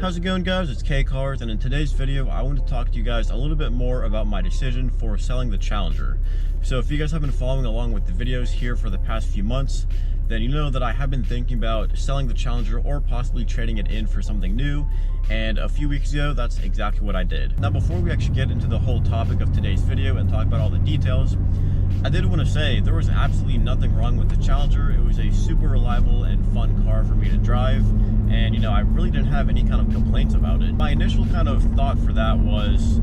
How's it going, guys? It's K Cars, and in today's video I want to talk to you guys a little bit more about my decision for selling the Challenger. So if you guys have been following along with the videos here for the past few months, then you know that I have been thinking about selling the Challenger or possibly trading it in for something new, and a few weeks ago that's exactly what I did. Now, before we actually get into the whole topic of today's video and talk about all the details, I did want to say there was absolutely nothing wrong with the Challenger. It was a super reliable and fun car for me to drive, and I really didn't have any kind of complaints about it. My initial kind of thought for that was,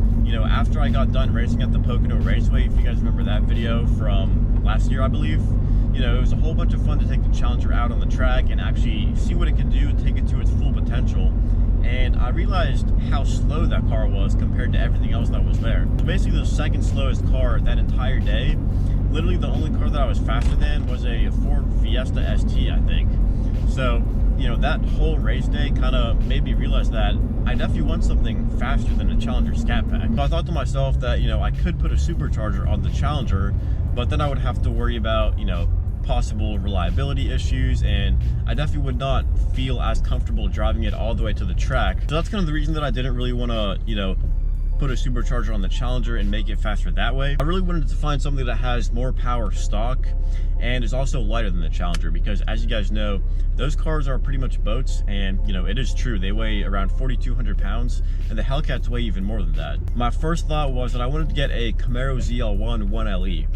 after I got done racing at the Pocono Raceway, if you guys remember that video from last year, I believe, it was a whole bunch of fun to take the Challenger out on the track and actually see what it could do, take it to its full potential. And I realized how slow that car was compared to everything else that was there. So basically the second slowest car that entire day. Literally the only car that I was faster than was a Ford Fiesta ST, I think. So, that whole race day kind of made me realize that I definitely want something faster than a Challenger ScatPack. So I thought to myself that, I could put a supercharger on the Challenger, but then I would have to worry about, possible reliability issues, and I definitely would not feel as comfortable driving it all the way to the track. So that's kind of the reason that I didn't really want to, put a supercharger on the Challenger and make it faster that way. I really wanted to find something that has more power stock and is also lighter than the Challenger, because as you guys know, those cars are pretty much boats, and it is true, they weigh around 4,200 pounds, and the Hellcats weigh even more than that. My first thought was that I wanted to get a Camaro ZL1 1LE.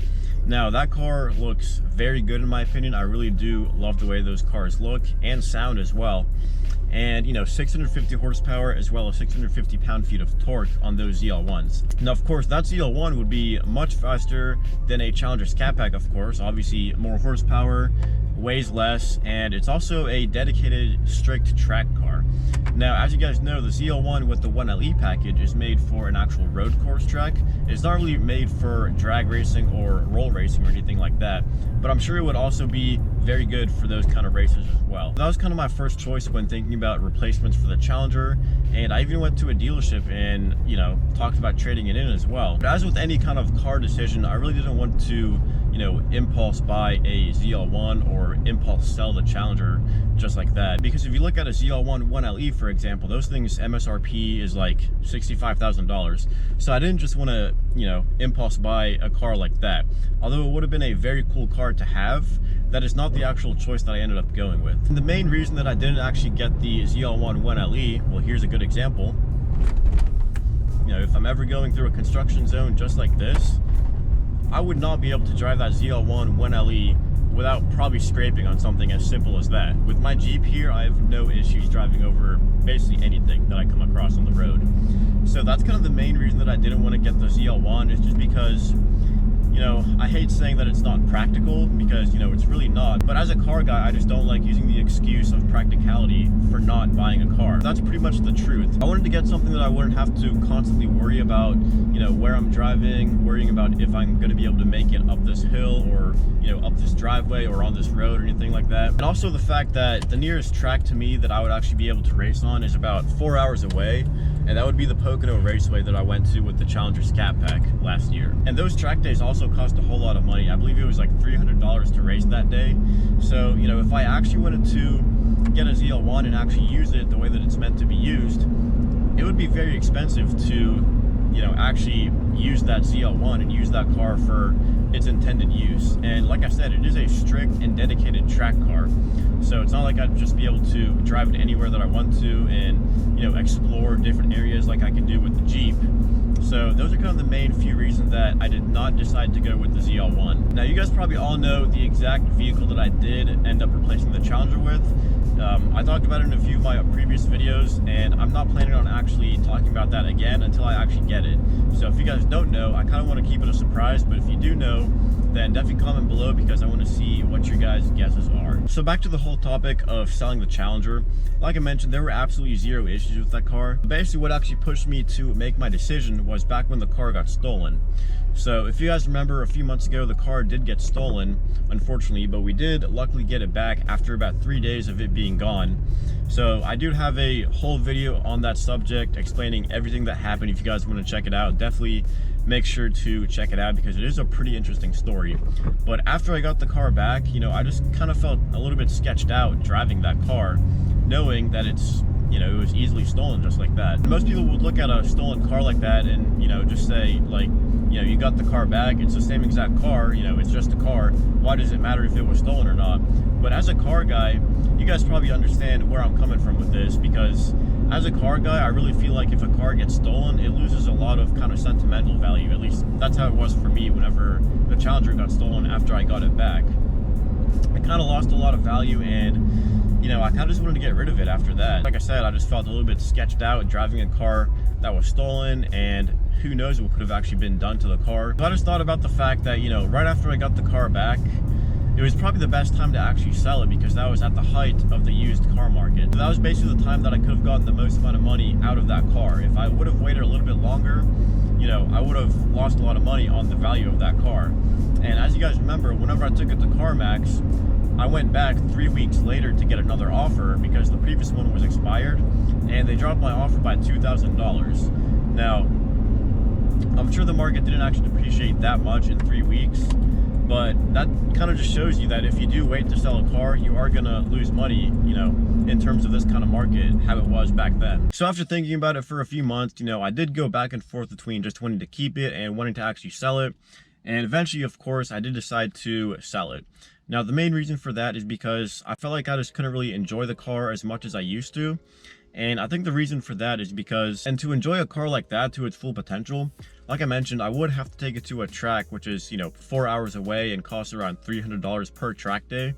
Now, that car looks very good in my opinion. I really do love the way those cars look and sound as well. And 650 horsepower as well as 650 pound-feet of torque on those ZL1s. Now, of course, that ZL1 would be much faster than a Challenger ScatPack, of course. Obviously, more horsepower, weighs less, and it's also a dedicated strict track car. Now, as you guys know, the ZL1 with the 1LE package is made for an actual road course track. It's not really made for drag racing or roll racing or anything like that, but I'm sure it would also be very good for those kind of races as well. That was kind of my first choice when thinking about replacements for the Challenger, and I even went to a dealership and talked about trading it in as well. But as with any kind of car decision, I really didn't want to impulse buy a ZL1 or impulse sell the Challenger just like that, because if you look at a ZL1 1LE, for example, those things MSRP is like $65,000. So I didn't just want to impulse buy a car like that. Although it would have been a very cool car to have, that is not the actual choice that I ended up going with. And the main reason that I didn't actually get the ZL1 1LE, well, here's a good example. If I'm ever going through a construction zone just like this, I would not be able to drive that ZL1 1LE without probably scraping on something as simple as that. With my Jeep here, I have no issues driving over basically anything that I come across on the road. So that's kind of the main reason that I didn't want to get the ZL1, is just because I hate saying that it's not practical, because it's really not, but as a car guy, I just don't like using the excuse of practicality for not buying a car. That's pretty much the truth. I wanted to get something that I wouldn't have to constantly worry about where I'm driving, worrying about if I'm going to be able to make it up this hill or up this driveway or on this road or anything like that. And also the fact that the nearest track to me that I would actually be able to race on is about 4 hours away, and that would be the Pocono Raceway that I went to with the Challenger ScatPack last year. And those track days also cost a whole lot of money. I believe it was like $300 to race that day. So if I actually wanted to get a ZL1 and actually use it the way that it's meant to be used, it would be very expensive to actually use that ZL1 and use that car for its intended use. And like I said, it is a strict and dedicated track car, so it's not like I'd just be able to drive it anywhere that I want to and explore different areas like I can do with the Jeep. So those are kind of the main few reasons that I did not decide to go with the ZL1. Now, you guys probably all know the exact vehicle that I did end up replacing the Challenger with. I talked about it in a few of my previous videos, and I'm not planning on actually talking about that again until I actually get it. So if you guys don't know, I kind of want to keep it a surprise, but if you do know, then definitely comment below, because I want to see what your guys' guesses are. So back to the whole topic of selling the Challenger. Like I mentioned, there were absolutely zero issues with that car. Basically, what actually pushed me to make my decision was back when the car got stolen. So if you guys remember, a few months ago, the car did get stolen, unfortunately, but we did luckily get it back after about 3 days of it being gone. So I do have a whole video on that subject explaining everything that happened. If you guys want to check it out, definitely make sure to check it out, because it is a pretty interesting story. But after I got the car back, I just kind of felt a little bit sketched out driving that car, knowing that it's you know, it was easily stolen just like that. Most people would look at a stolen car like that and, you know, just say, like, you know, you got the car back, it's the same exact car, you know, it's just a car. Why does it matter if it was stolen or not? But as a car guy, you guys probably understand where I'm coming from with this, because as a car guy, I really feel like if a car gets stolen, it loses a lot of kind of sentimental value. At least that's how it was for me whenever the Challenger got stolen after I got it back. I kind of lost a lot of value, and, you know, I kind of just wanted to get rid of it after that. Like I said, I just felt a little bit sketched out driving a car that was stolen, and who knows what could have actually been done to the car. So I just thought about the fact that, you know, right after I got the car back, it was probably the best time to actually sell it, because that was at the height of the used car market. So that was basically the time that I could have gotten the most amount of money out of that car. If I would have waited a little bit longer, you know, I would have lost a lot of money on the value of that car. And as you guys remember, whenever I took it to CarMax, I went back 3 weeks later to get another offer because the previous one was expired, and they dropped my offer by $2,000. Now, I'm sure the market didn't actually depreciate that much in 3 weeks, but that kind of just shows you that if you do wait to sell a car, you are gonna lose money, you know, in terms of this kind of market, how it was back then. So after thinking about it for a few months, you know, I did go back and forth between just wanting to keep it and wanting to actually sell it. And eventually, of course, I did decide to sell it. Now, the main reason for that is because I felt like I just couldn't really enjoy the car as much as I used to. And I think the reason for that is because, and to enjoy a car like that to its full potential, like I mentioned, I would have to take it to a track, which is, you know, 4 hours away and costs around $300 per track day.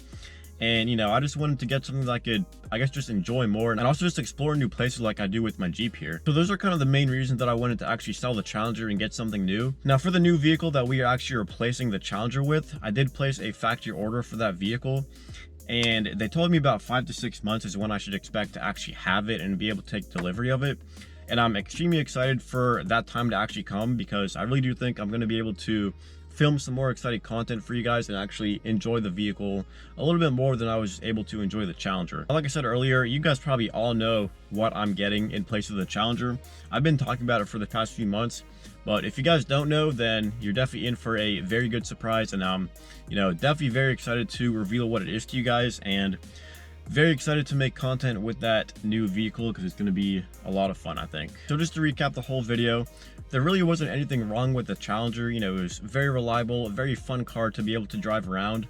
And, you know, I just wanted to get something that I could, I guess, just enjoy more, and also just explore new places like I do with my Jeep here. So those are kind of the main reasons that I wanted to actually sell the Challenger and get something new. Now, for the new vehicle that we are actually replacing the Challenger with, I did place a factory order for that vehicle, and they told me about 5 to 6 months is when I should expect to actually have it and be able to take delivery of it. And I'm extremely excited for that time to actually come, because I really do think I'm going to be able to film some more exciting content for you guys and actually enjoy the vehicle a little bit more than I was able to enjoy the Challenger. Like I said earlier, you guys probably all know what I'm getting in place of the Challenger. I've been talking about it for the past few months, but if you guys don't know, then you're definitely in for a very good surprise, and I'm, you know, definitely very excited to reveal what it is to you guys, and very excited to make content with that new vehicle because it's going to be a lot of fun, I think. So just to recap the whole video, there really wasn't anything wrong with the Challenger. You know, it was very reliable, a very fun car to be able to drive around.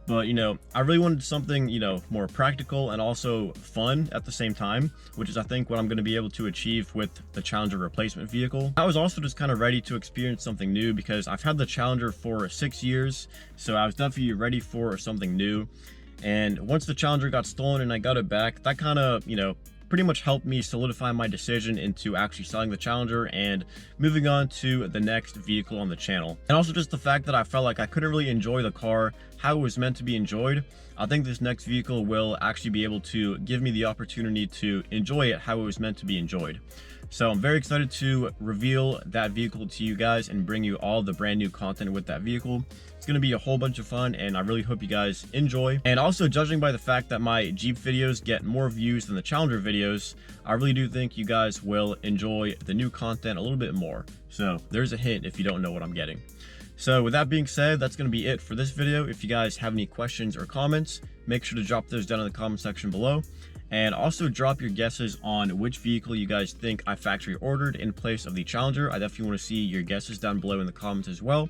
But, you know, I really wanted something, you know, more practical and also fun at the same time, which is, I think, what I'm going to be able to achieve with the Challenger replacement vehicle. I was also just kind of ready to experience something new because I've had the Challenger for 6 years, so I was definitely ready for something new. And once the Challenger got stolen and I got it back, that kind of, you know, pretty much helped me solidify my decision into actually selling the Challenger and moving on to the next vehicle on the channel. And also just the fact that I felt like I couldn't really enjoy the car how it was meant to be enjoyed. I think this next vehicle will actually be able to give me the opportunity to enjoy it how it was meant to be enjoyed. So I'm very excited to reveal that vehicle to you guys and bring you all the brand new content with that vehicle. It's going to be a whole bunch of fun, and I really hope you guys enjoy. And also, judging by the fact that my Jeep videos get more views than the Challenger videos, I really do think you guys will enjoy the new content a little bit more. So there's a hint if you don't know what I'm getting. So with that being said, that's going to be it for this video. If you guys have any questions or comments, make sure to drop those down in the comment section below. And also drop your guesses on which vehicle you guys think I factory ordered in place of the Challenger. I definitely want to see your guesses down below in the comments as well.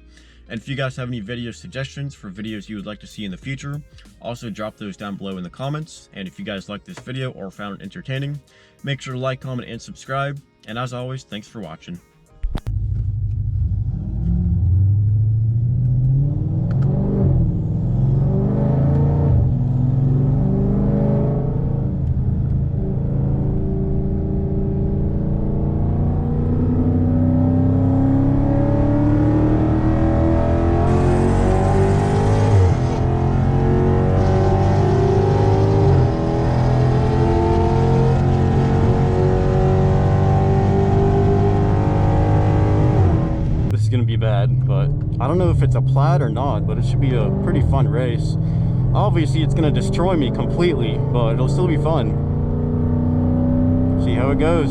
And if you guys have any video suggestions for videos you would like to see in the future, also drop those down below in the comments. And if you guys liked this video or found it entertaining, make sure to like, comment, and subscribe. And as always, thanks for watching. Gonna be bad, but I don't know if it's a plaid or not, but it should be a pretty fun race. Obviously it's gonna destroy me completely, but it'll still be fun. See how it goes.